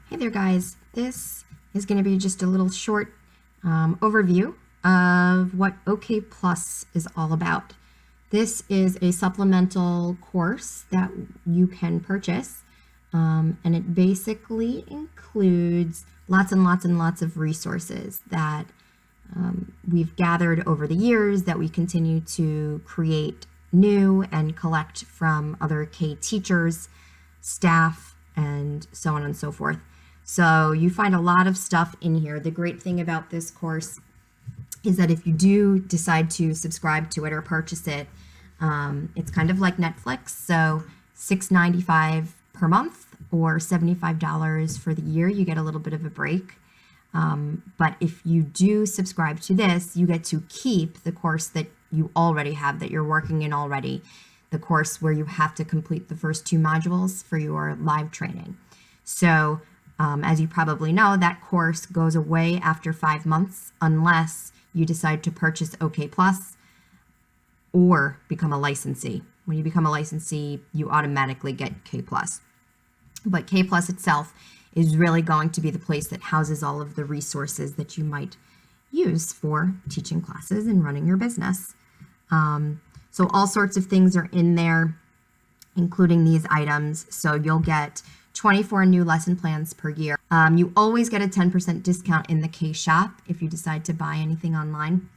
Hey there guys, this is going to be just a little short overview of what OK Plus is all about. This is a supplemental course that you can purchase, and it basically includes lots and lots and lots of resources that we've gathered over the years that we continue to create new and collect from other K teachers, staff, and so on and so forth. So you find a lot of stuff in here. The great thing about this course is that if you do decide to subscribe to it or purchase it, it's kind of like Netflix. So $6.95 per month or $75 for the year. You get a little bit of a break. But if you do subscribe to this, you get to keep the course that you already have, that you're working in already, the course where you have to complete the first 2 modules for your live training. So as you probably know, that course goes away after 5 months unless you decide to purchase OK Plus or become a licensee. When you become a licensee, you automatically get K Plus. But K Plus itself is really going to be the place that houses all of the resources that you might use for teaching classes and running your business. So all sorts of things are in there, including these items. So you'll get 24 new lesson plans per year. You always get a 10% discount in the K shop if you decide to buy anything online.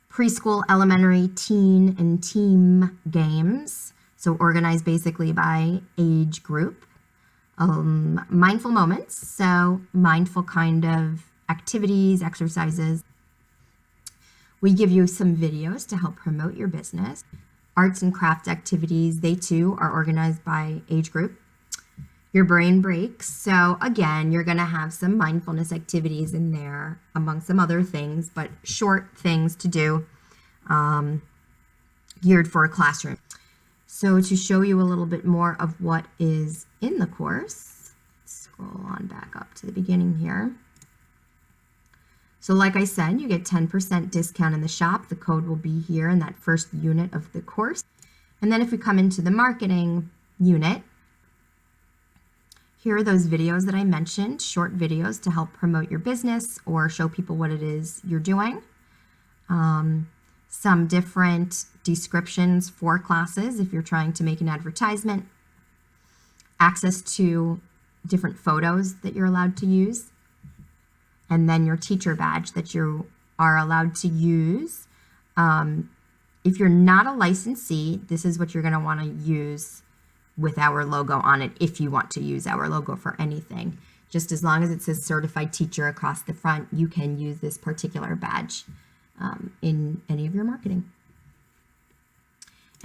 Preschool, elementary, teen, and team games. So organized basically by age group. Mindful moments. So mindful kind of activities, exercises. We give you some videos to help promote your business. Arts and craft activities, they too are organized by age group. Your brain breaks. So again, you're going to have some mindfulness activities in there among some other things, but short things to do, geared for a classroom. So to show you a little bit more of what is in the course, scroll on back up to the beginning here. So like I said, you get 10% discount in the shop. The code will be here in that first unit of the course. And then if we come into the marketing unit, here are those videos that I mentioned, short videos to help promote your business or show people what it is you're doing. Some different descriptions for classes if you're trying to make an advertisement. Access to different photos that you're allowed to use. And then your teacher badge that you are allowed to use. If you're not a licensee, this is what you're going to want to use with our logo on it if you want to use our logo for anything. Just as long as it says certified teacher across the front, you can use this particular badge in any of your marketing.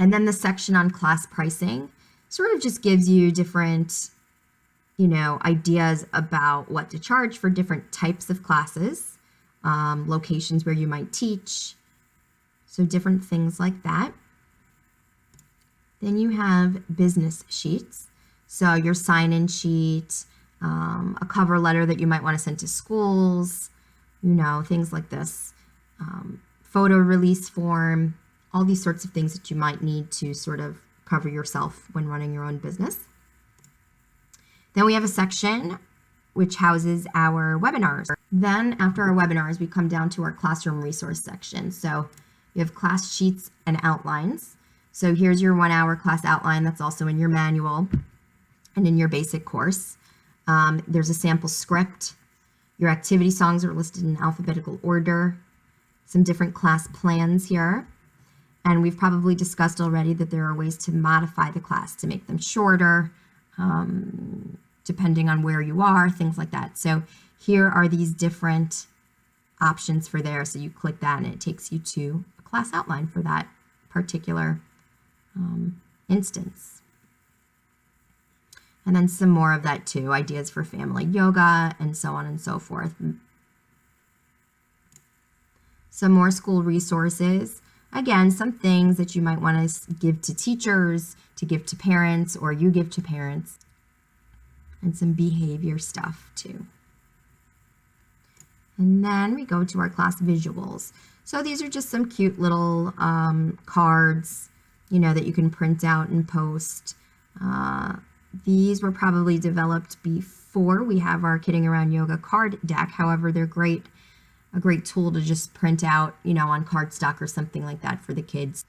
And then the section on class pricing sort of just gives you different ideas about what to charge for different types of classes, locations where you might teach, so different things like that. Then you have business sheets, so your sign-in sheet, a cover letter that you might want to send to schools, things like this, photo release form, all these sorts of things that you might need to sort of cover yourself when running your own business. Then we have a section which houses our webinars. Then after our webinars, we come down to our classroom resource section. So you have class sheets and outlines. So here's your 1-hour class outline that's also in your manual and in your basic course. There's a sample script. Your activity songs are listed in alphabetical order. Some different class plans here. And we've probably discussed already that there are ways to modify the class to make them shorter, depending on where you are, things like that. So here are these different options for there. So you click that and it takes you to a class outline for that particular instance. And then some more of that too, ideas for family yoga and so on and so forth. Some more school resources. Again, some things that you might want to give to teachers, to give to parents, or you give to parents. And some behavior stuff too. And then we go to our class visuals. So these are just some cute little cards, that you can print out and post. These were probably developed before we have our Kidding Around Yoga card deck. However, they're a great tool to just print out, on cardstock or something like that for the kids.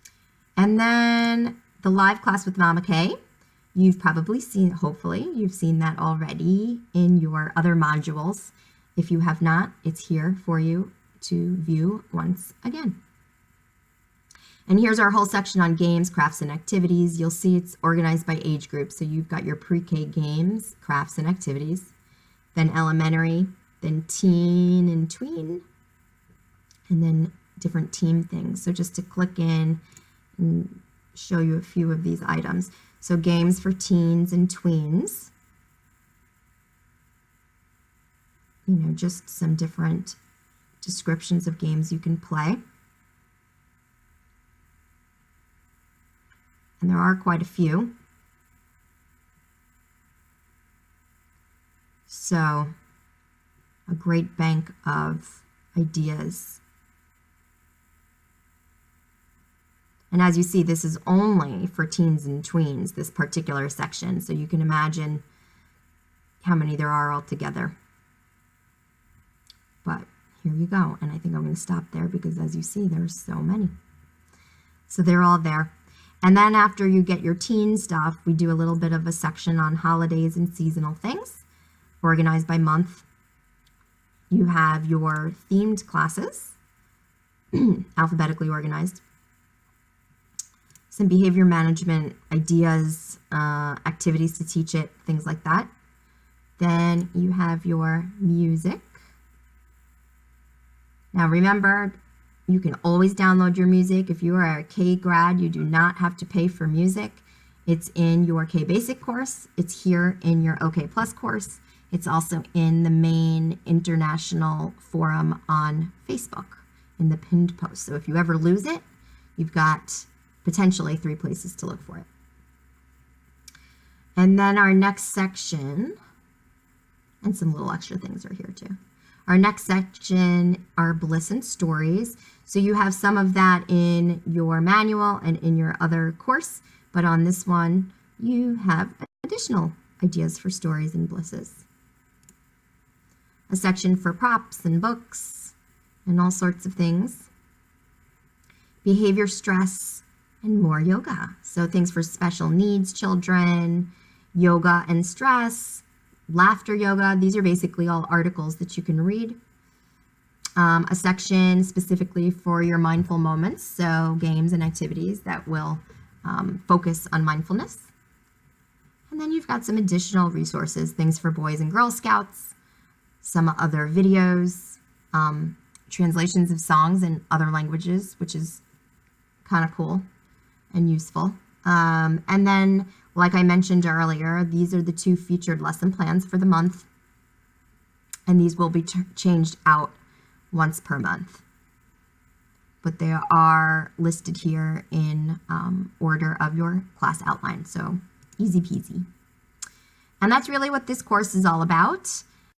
And then the live class with Mama K. You've probably seen, hopefully, you've seen that already in your other modules. If you have not, it's here for you to view once again. And here's our whole section on games, crafts, and activities. You'll see it's organized by age group. So you've got your pre-K games, crafts, and activities, then elementary, then teen and tween, and then different team things. So just to click in and show you a few of these items. So games for teens and tweens. Just some different descriptions of games you can play. And there are quite a few. So a great bank of ideas. And as you see, this is only for teens and tweens, this particular section. So you can imagine how many there are altogether. But here you go. And I think I'm going to stop there because as you see, there's so many. So they're all there. And then after you get your teen stuff, we do a little bit of a section on holidays and seasonal things, organized by month. You have your themed classes, alphabetically organized. Some behavior management ideas, activities to teach it, things like that. Then you have your music. Now remember, you can always download your music. If you are a K grad, you do not have to pay for music. It's in your K Basic course. It's here in your OK Plus course. It's also in the main international forum on Facebook in the pinned post. So if you ever lose it, you've got potentially 3 places to look for it. And then our next section, and some little extra things are here too. Our next section are bliss and stories. So you have some of that in your manual and in your other course, but on this one, you have additional ideas for stories and blisses. A section for props and books and all sorts of things. Behavior, stress, and more yoga. So things for special needs children, yoga and stress, laughter yoga. These are basically all articles that you can read. A section specifically for your mindful moments, so games and activities that will focus on mindfulness. And then you've got some additional resources, things for Boys and Girl Scouts, some other videos, translations of songs in other languages, which is kind of cool and useful. And then, like I mentioned earlier, these are the 2 featured lesson plans for the month, and these will be changed out once per month. But they are listed here in order of your class outline, so easy peasy. And that's really what this course is all about.